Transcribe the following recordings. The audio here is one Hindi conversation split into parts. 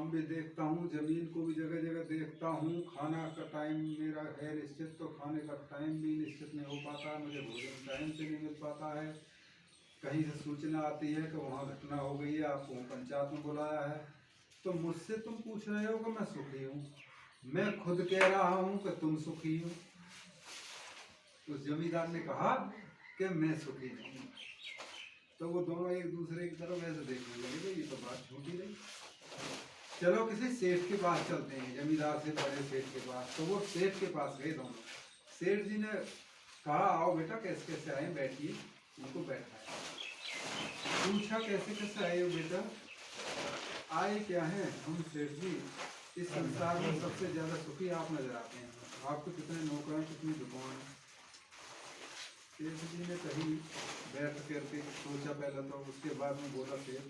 काम भी देखता हूँ, जमीन को भी जगह जगह देखता हूँ, खाना का टाइम मेरा है निश्चित, तो खाने का टाइम भी निश्चित नहीं हो पाता है, मुझे भोजन टाइम से नहीं मिल पाता है। कहीं से सूचना आती है कि वहाँ घटना हो गई है, आपको पंचायत में बुलाया है, तो मुझसे तुम पूछ रहे हो कि मैं सुखी हूँ। मैं खुद कह रहा हूँ कि तुम सुखी हो। उस जमींदार ने कहा कि मैं सुखी नहीं हूँ। तो वो दोनों एक दूसरे की तरफ ऐसे देखने लगे, ये तो बात झूठी रही। चलो किसी सेठ के पास चलते हैं, जमींदार से बड़े सेठ के पास। तो वो सेठ के पास गए दोनों। सेठ जी ने कहा आओ बेटा, कैसे कैसे आए, बैठिए। उनको बैठाया, पूछा कैसे कैसे आए हो बेटा। आए क्या हैं हम सेठ जी, इस संसार में सबसे ज्यादा सुखी आप नजर आते हैं, आपको कितने नौकर हैं, कितनी दुकान है। सेठ जी ने कहीं बैठ करके सोचा पहले, तो उसके बाद में बोला सेठ,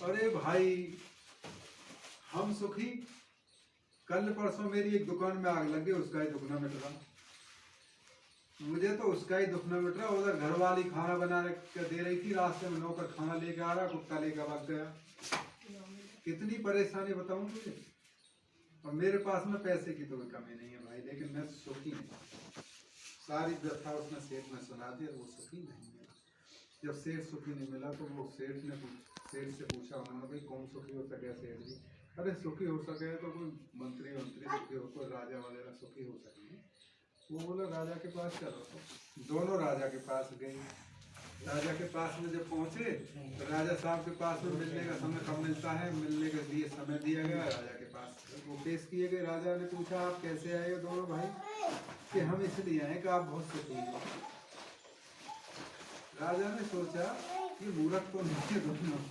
अरे भाई हम सुखी, कल परसों मेरी एक दुकान में आग लग गई, उसका ही दुख न मिट रहा। मुझे तो उसका ही दुख न मिट रहा। उधर घर वाली खाना बना के दे रही थी, रास्ते में नौकर खाना लेके आ रहा, कुत्ता लेकर भाग गया। कितनी परेशानी बताऊं तुझे। और मेरे पास में पैसे की तो कोई कमी नहीं है भाई, लेकिन मैं सुखी नहीं। सारी व्यथा उसने सेठ में सुना दी, और वो सुखी नहीं मिला। जब सेठ सुखी नहीं मिला तो वो सेठ से पूछा उन्होंने, भाई कौन सुखी हो सके सेठ जी। अरे सुखी हो सके तो कोई मंत्री सुखी हो, कोई राजा वगैरह सुखी हो सके। वो बोला राजा के पास चलो। दोनों राजा के पास गए। राजा के पास में जब पहुंचे तो राजा साहब के पास में मिलने का समय कब मिलता है, मिलने के लिए समय दिया गया। राजा के पास वो पेश किए गए। राजा ने पूछा आप कैसे आए हो दोनों भाई, कि हम इसलिए आए कि आप बहुत सुखी हो। राजा ने सोचा कि मूर्ख तो नहीं है दोनों।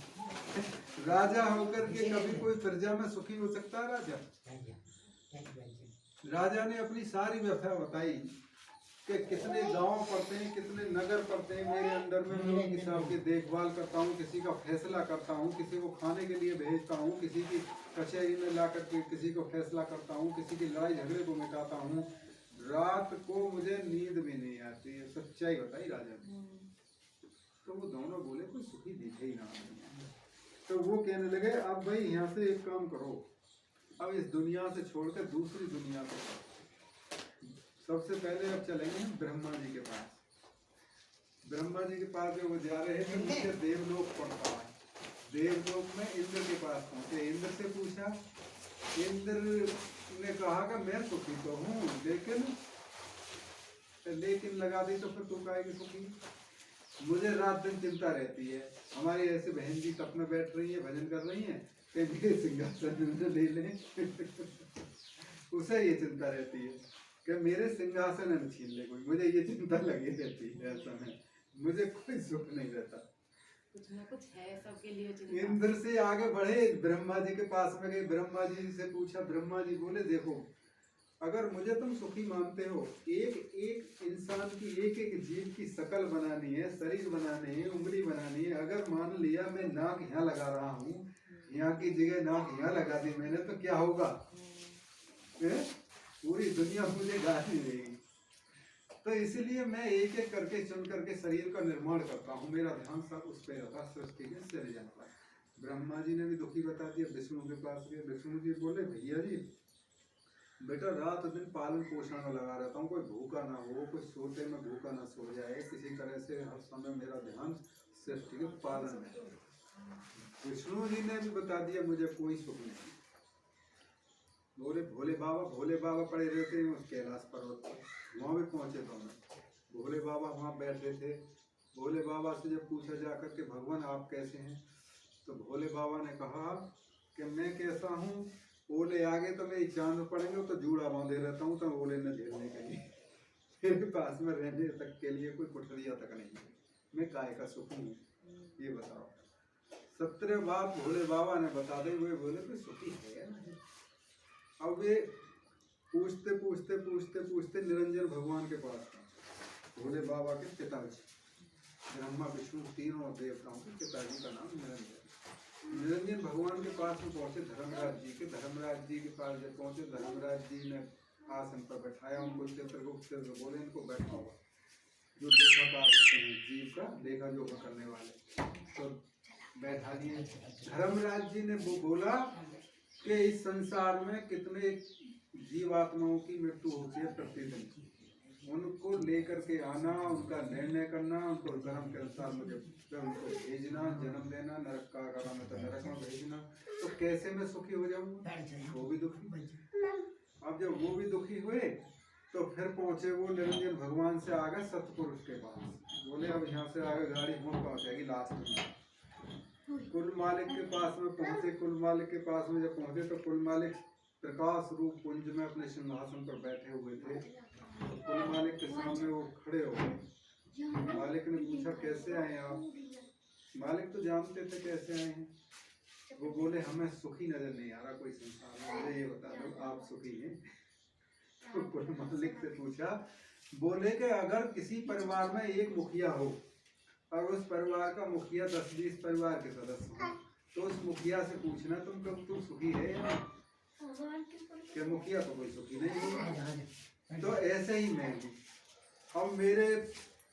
राजा होकर के कभी कोई प्रजा में सुखी हो सकता है राजा। राजा ने अपनी सारी व्यथा बताई कि कितने गांव पड़ते हैं, कितने नगर पड़ते हैं मेरे अंडर में, मैं उनकी सबकी देखभाल करता हूँ, किसी का फैसला करता हूँ, किसी को खाने के लिए भेजता हूँ, किसी की कचहरी में ला करके किसी को फैसला करता हूँ, किसी की लड़ाई झगड़े को मिटाता हूँ। रात को मुझे नींद भी नहीं आती है। सच्चाई बताई राजा ने। तो वो दोनों बोले कोई सुखी दिखे ही ना। तो वो कहने लगे अब भाई यहाँ से एक काम करो, अब इस दुनिया से छोड़कर दूसरी दुनिया पे, सबसे पहले अब चलेंगे ब्रह्मा जी के पास। ब्रह्मा जी के पास जब वो जा रहे हैं तो नीचे देवलोक पड़ता है। देवलोक में इंद्र के पास पहुंचे। इंद्र से पूछा, इंद्र ने कहा कि मैं सुखी तो हूँ, लेकिन लगा दी तो फिर तू काहे की सुखी। मुझे रात दिन चिंता रहती है, हमारी ऐसे बहन जी तप में बैठ रही है, भजन कर रही है, मेरे सिंहासन ले लें। उसे ये चिंता रहती है कि मेरे सिंहासन न छीन ले कोई, मुझे ये चिंता लगी रहती है। ऐसा में मुझे कोई सुख नहीं रहता। कुछ ना कुछ है सबके लिए चिंता। इंद्र से आगे बढ़े, ब्रह्मा जी के पास में गए। ब्रह्मा जी से पूछा। ब्रह्मा जी बोले देखो, अगर मुझे तुम सुखी मानते हो, एक एक इंसान की, एक एक जीव की शकल बनानी है, शरीर बनाने है, उंगली बनानी है। अगर मान लिया मैं नाक यहाँ लगा रहा हूँ, यहाँ की जगह नाक यहाँ लगा दी मैंने, तो क्या होगा? पूरी दुनिया मुझे गाली देगी। तो इसलिए मैं एक एक करके चुन करके शरीर का निर्माण करता हूँ, मेरा ध्यान सब उस पर रहता, सृष्टि के सृजन पर। ब्रह्मा जी ने भी दुखी बता दिया। विष्णु के पास गए। विष्णु जी बोले भैया जी, बेटा रात दिन पालन पोषण में लगा रहता हूँ, कोई भूखा ना हो, कोई सोते में भूखा ना सो जाए, किसी तरह से हर समय मेरा ध्यान सृष्टि के पालन में। विष्णु जी ने भी बता दिया मुझे कोई सुख नहीं। बोले भोले बाबा पड़े रहते हैं उस कैलाश पर्वत पर, वहाँ भी पहुँचे दोनों। भोले बाबा वहाँ बैठे थे। भोले बाबा से जब पूछा जाकर के भगवान आप कैसे हैं, तो भोले बाबा ने कहा कि मैं कैसा हूँ, ओले आगे तो मेरी चांद पड़ेंगे तो जूड़ा बांधे रहता हूँ, तो ओले न झेलने के लिए मेरे पास में रहने तक के लिए कोई कुठरिया तक नहीं है, मैं काय का सुखी हूँ। ये बताओ। 17 बात भोले बाबा ने बता दे हुए बोले कोई सुखी है नहीं। अब वे पूछते पूछते पूछते पूछते निरंजन भगवान के पास पहुंचे। भोले बाबा के पिताजी, ब्रह्मा विष्णु तीनों देवताओं के पिताजी का नाम निरंजन। निरंजन भगवान के पास में पहुंचे धर्मराज जी के। धर्मराज जी के पास जब पहुंचे, धर्मराज जी ने आसन पर बैठाया उनको। चित्रगुप्त बोले इनको बैठा हुआ, जो लेखाकार होते हैं जीव का लेखा जोखा करने वाले। तो बैठा लिए। धर्मराज जी ने वो बोला कि इस संसार में कितने जीवात्माओं की मृत्यु होती है प्रतिदिन, उनको लेकर के आना, उनका निर्णय करना, उनको कर्म के अनुसार मुझे फिर उनको भेजना, जन्म देना, नरक का कर्म है तो नरक में भेजना, तो कैसे मैं सुखी हो जाऊंगा? वो भी दुखी। अब जब वो भी दुखी हुए तो फिर पहुंचे वो निरंजन भगवान से आ गए सतपुरुष के पास। बोले अब यहाँ से आगे गाड़ी कौन पहुंचेगी? लास्ट में कुल मालिक के पास में पहुंचे। कुल मालिक के पास में जब पहुंचे तो कुल मालिक प्रकाश रूप कुंज में अपने सिंहासन पर बैठे हुए थे। तो कुल मालिक के सामने वो खड़े हो गए। मालिक ने पूछा कैसे आए आप? मालिक तो जानते थे कैसे आए हैं। वो बोले हमें सुखी नजर नहीं आ रहा कोई संसार में, मुझे ये बता दो आप सुखी हैं? तो कुल मालिक से पूछा, बोले कि अगर किसी परिवार में एक मुखिया हो और उस परिवार का मुखिया 10-20 परिवार के सदस्य हो, तो उस मुखिया से पूछना तुम कब तुम सुखी है या नहीं? कि मुखिया तो कोई सुखी नहीं होगा। तो ऐसे ही मैं हूँ। अब मेरे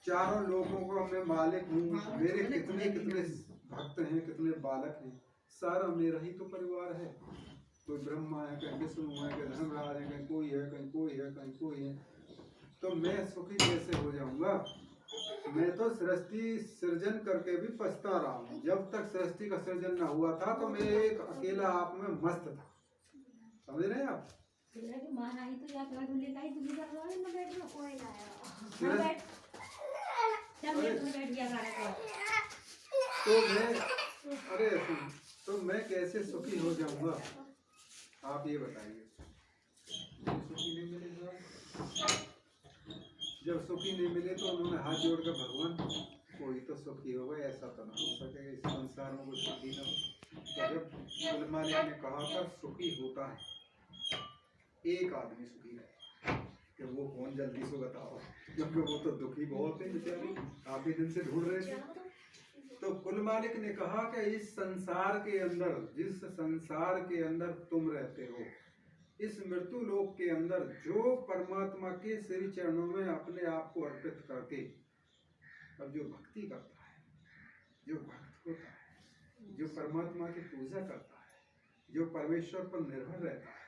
चारों लोगों को मैं मालिक हूँ, मेरे कितने कितने भक्त हैं, कितने बालक हैं, सारा मेरा ही तो परिवार है। कोई ब्रह्मा है, कहीं विष्णु है, कहीं धर्मराज है, कहीं कोई है, कहीं कोई है, कहीं कोई है, तो मैं सुखी कैसे हो जाऊंगा? मैं तो सृष्टि सृजन करके भी पछता रहा हूँ। जब तक सृष्टि का सृजन न हुआ था तो मैं एक अकेला आप में मस्त था। समझ रहे हैं आप? तो मैं अरे तो मैं कैसे सुखी हो जाऊंगा? आप ये बताइए। सुखी नहीं मिलेगा। जब सुखी नहीं मिले तो उन्होंने हाथ जोड़कर भगवान कोई तो सुखी होगा, ऐसा तो ना हो सकेगा इस संसार में कोई सुखी ना हो। तो जब कुल मालिक ने कहा था सुखी होता है एक आदमी सुखी है, कि वो कौन जल्दी से बताओ, क्योंकि वो तो दुखी बहुत है बेचारे, काफी दिन से ढूंढ रहे थे। तो कुल मालिक ने कहा कि इस संसार के अंदर, जिस संसार के अंदर तुम रहते हो, इस मृत्यु लोक के अंदर जो परमात्मा के श्री चरणों में अपने आप को अर्पित करके अब जो भक्ति करता है, जो भक्त होता है, जो परमात्मा की पूजा करता है, जो परमेश्वर पर निर्भर रहता है,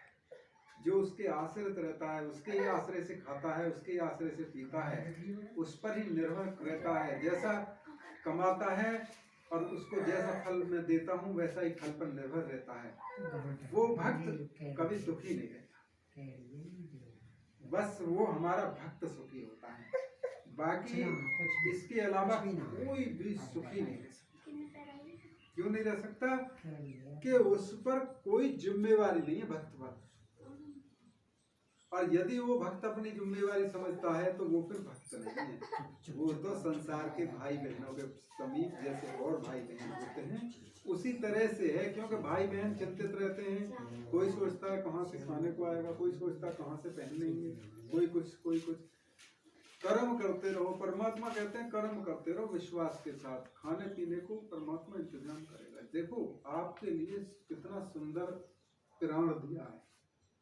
जो उसके आश्रित रहता है, उसके ही आश्रय से खाता है, उसके ही आश्रय से पीता है, उस पर ही निर्भर रहता है, जैसा कमाता है और उसको जैसा फल मैं देता हूँ वैसा ही फल पर निर्भर रहता है, वो भक्त कभी दुखी नहीं रहता। बस वो हमारा भक्त सुखी होता है, बाकी इसके अलावा कोई भी सुखी नहीं रह सकता। क्यों नहीं रह सकता? कि उस पर कोई जिम्मेवारी नहीं है भक्त पर, और यदि वो भक्त अपनी जिम्मेवारी समझता है तो वो फिर भक्त नहीं है। वो तो संसार के भाई बहनों के समीप जैसे और भाई बहन होते हैं उसी तरह से है, क्योंकि भाई बहन चिंतित रहते हैं। कोई सोचता है कहाँ से खाने को आएगा, कोई सोचता है कहाँ से पहनेंगे, कोई कुछ। कर्म करते रहो, परमात्मा कहते हैं कर्म करते रहो विश्वास के साथ, खाने पीने को परमात्मा इंतजाम करेगा। देखो आपके लिए कितना सुंदर प्राण दिया है,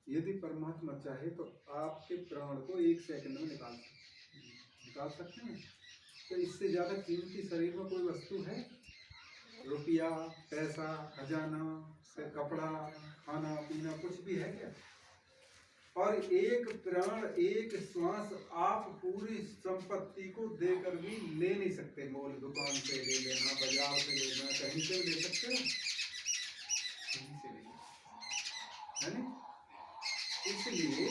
यदि परमात्मा चाहे तो आपके प्राण को 1 सेकंड में निकाल सकते हैं। तो इससे ज्यादा कीमती शरीर में कोई वस्तु है? रुपया, पैसा, खजाना, कपड़ा, खाना पीना कुछ भी है क्या? और एक प्राण, एक श्वास आप पूरी संपत्ति को देकर भी ले नहीं सकते। मोल दुकान से ले लेना, बाजार से लेना, कहीं से ले सकते हो? कहीं से नहीं, है ना? इसलिए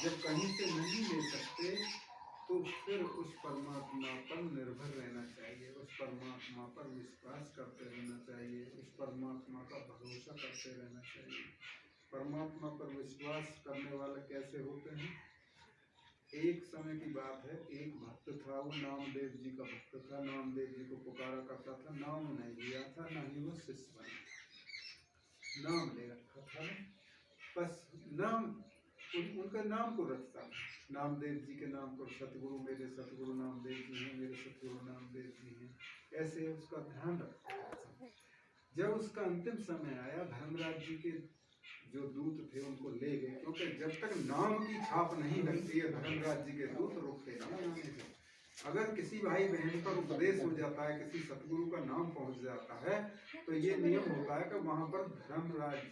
जब कहीं से नहीं ले सकते तो फिर उस परमात्मा पर निर्भर रहना चाहिए, उस परमात्मा पर विश्वास करते रहना चाहिए, उस परमात्मा का भरोसा करते रहना चाहिए। परमात्मा पर विश्वास करने वाले कैसे होते हैं? एक समय की बात है, एक भक्त था, वो नामदेव जी का भक्त था। नामदेव जी को पुकारा करता था, नाम नहीं लिया था, ना ही वो शिष्य बना, नाम ले रखा था, बस नाम उनका नाम को रखता था, नामदेव जी के नाम पर सतगुरु मेरे सतगुरु नामदेव जी हैं, मेरे सतगुरु नामदेव जी हैं, ऐसे उसका ध्यान रखता था। जब उसका अंतिम समय आया, धर्मराज जी के जो दूत थे उनको ले गए, क्योंकि जब तक नाम की छाप नहीं लगती है धर्मराज जी के दूत रुकते नहीं आने से। अगर किसी भाई बहन पर उपदेश हो जाता है, किसी सतगुरु का नाम पहुंच जाता है, तो ये नियम होता है कि वहां पर धर्मराज जी